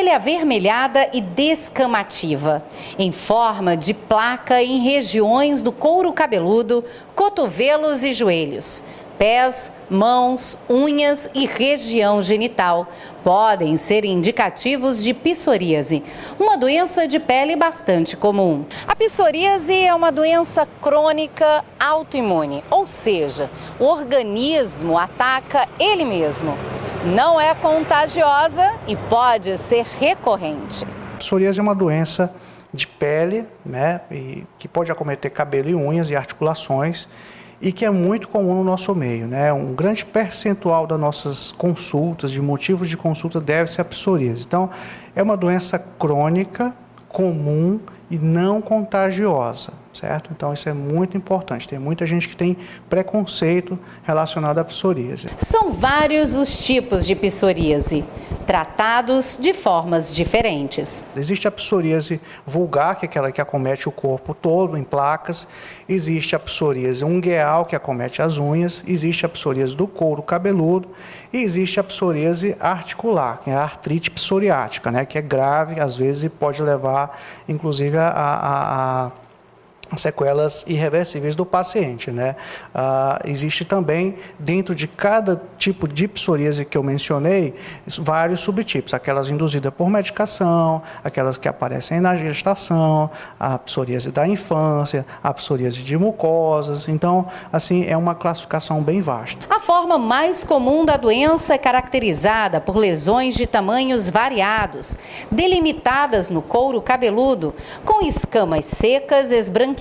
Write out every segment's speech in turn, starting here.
Pele avermelhada e descamativa, em forma de placa em regiões do couro cabeludo, cotovelos e joelhos. Pés, mãos, unhas e região genital podem ser indicativos de psoríase, uma doença de pele bastante comum. A psoríase é uma doença crônica autoimune, ou seja, o organismo ataca ele mesmo. Não é contagiosa e pode ser recorrente. A psoríase é uma doença de pele, e que pode acometer cabelo e unhas e articulações, e que é muito comum no nosso meio, Um grande percentual das nossas consultas, de motivos de consulta, deve ser a psoríase. Então, é uma doença crônica, comum e não contagiosa, certo? Então, isso é muito importante. Tem muita gente que tem preconceito relacionado à psoríase. São vários os tipos de psoríase, tratados de formas diferentes. Existe a psoríase vulgar, que é aquela que acomete o corpo todo em placas. Existe a psoríase ungueal, que acomete as unhas. Existe a psoríase do couro cabeludo. E existe a psoríase articular, que é a artrite psoriática, que é grave, às vezes, e pode levar, inclusive, a sequelas irreversíveis do paciente, Existe também, dentro de cada tipo de psoríase que eu mencionei, vários subtipos, aquelas induzidas por medicação, aquelas que aparecem na gestação, a psoríase da infância, a psoríase de mucosas. Então, assim, é uma classificação bem vasta. A forma mais comum da doença é caracterizada por lesões de tamanhos variados, delimitadas no couro cabeludo, com escamas secas, esbranquiçadas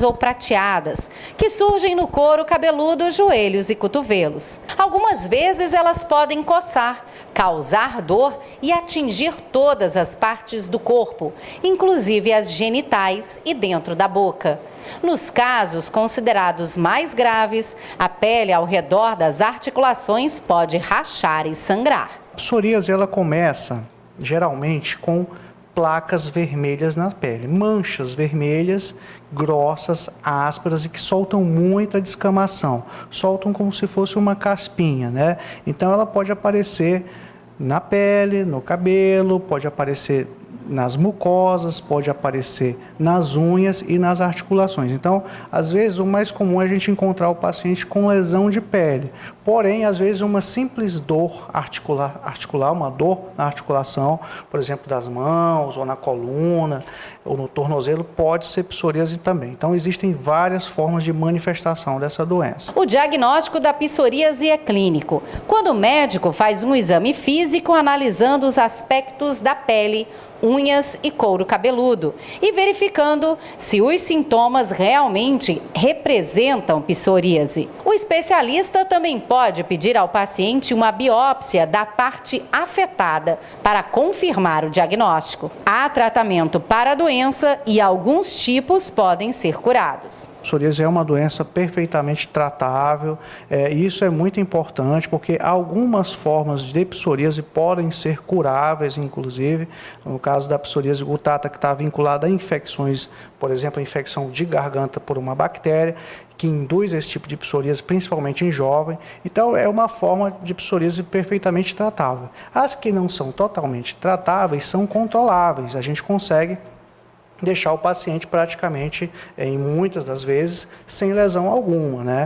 ou prateadas, que surgem no couro cabeludo, joelhos e cotovelos. Algumas vezes elas podem coçar, causar dor e atingir todas as partes do corpo, inclusive as genitais e dentro da boca. Nos casos considerados mais graves, a pele ao redor das articulações pode rachar e sangrar. A psoríase, ela começa geralmente com placas vermelhas na pele, manchas vermelhas, grossas, ásperas e que soltam muita descamação, soltam como se fosse uma caspinha, Então ela pode aparecer na pele, no cabelo, pode aparecer nas mucosas, pode aparecer nas unhas e nas articulações. Então, às vezes, o mais comum é a gente encontrar o paciente com lesão de pele. Porém, às vezes, uma simples dor articular, uma dor na articulação, por exemplo, das mãos, ou na coluna, ou no tornozelo, pode ser psoríase também. Então, existem várias formas de manifestação dessa doença. O diagnóstico da psoríase é clínico, quando o médico faz um exame físico analisando os aspectos da pele, unhas e couro cabeludo e verificando se os sintomas realmente representam psoríase. O especialista também pode pedir ao paciente uma biópsia da parte afetada para confirmar o diagnóstico. Há tratamento para a doença e alguns tipos podem ser curados. A psoríase é uma doença perfeitamente tratável, e isso é muito importante porque algumas formas de psoríase podem ser curáveis, inclusive, no caso da psoríase gutata, que está vinculada a infecções, por exemplo, a infecção de garganta por uma bactéria, que induz esse tipo de psoríase, principalmente em jovem. Então, é uma forma de psoríase perfeitamente tratável. As que não são totalmente tratáveis são controláveis, a gente consegue deixar o paciente praticamente, em muitas das vezes, sem lesão alguma,